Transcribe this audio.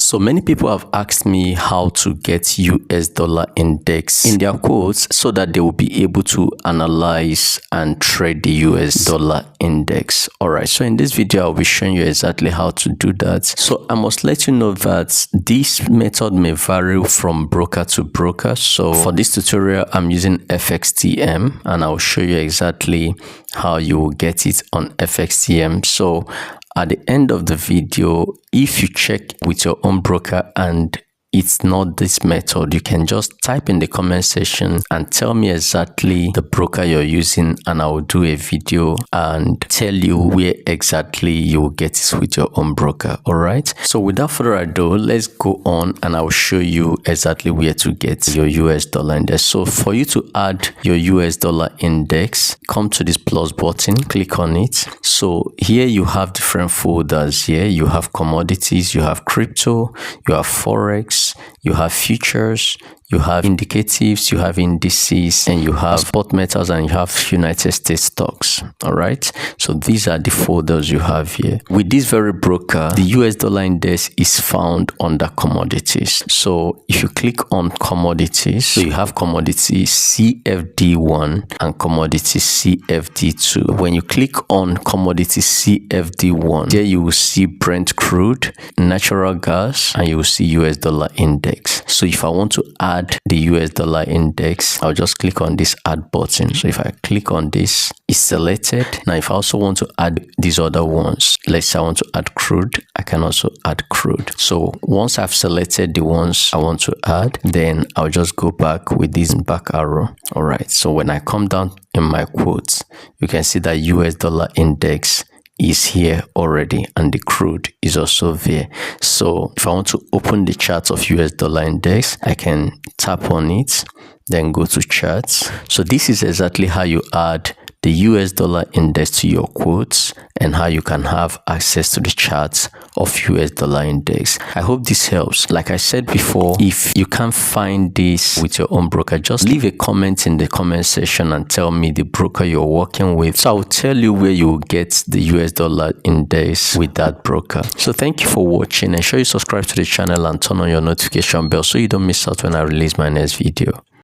So many people have asked me how to get US dollar index in their quotes so that they will be able to analyze and trade the US dollar index. Alright, so in this video I'll be showing you exactly how to do that. So I must let you know that this method may vary from broker to broker. So for this tutorial I'm using FXTM and I'll show you exactly how you will get it on FXTM. So at the end of the video, if you check with your own broker and it's not this method, you can just type in the comment section and tell me exactly the broker you're using, and I will do a video and tell you where exactly you will get it with your own broker. All right, so without further ado, let's go on and I'll show you exactly where to get your US dollar index. So for you to add your US dollar index, come to this plus button, click on it. So here you have different folders. Here you have commodities, you have crypto, you have Forex, you have futures, you have indicatives, you have indices, and you have spot metals, and you have United States stocks. All right, so these are the folders you have here. With this very broker, the US dollar index is found under commodities. So if you click on commodities, so you have commodity CFD1 and commodity CFD2. When you click on commodity CFD1, there you will see Brent crude, natural gas, and you will see US dollar index. So if I want to add the US dollar index, I'll just click on this add button. So if I click on this, it's selected. Now if I also want to add these other ones, let's say I want to add crude, I can also add crude. So once I've selected the ones I want to add, then I'll just go back with this back arrow. All right, so when I come down in my quotes, you can see that US dollar index is here already and the crude is also there. So if I want to open the chart of US dollar index, I can tap on it, then go to charts. So this is exactly how you add the US dollar index to your quotes and how you can have access to the charts of US dollar index. I hope this helps. Like I said before, if you can't find this with your own broker, just leave a comment in the comment section and tell me the broker you're working with. So I'll tell you where you will get the US dollar index with that broker. So thank you for watching. Ensure you subscribe to the channel and turn on your notification bell so you don't miss out when I release my next video.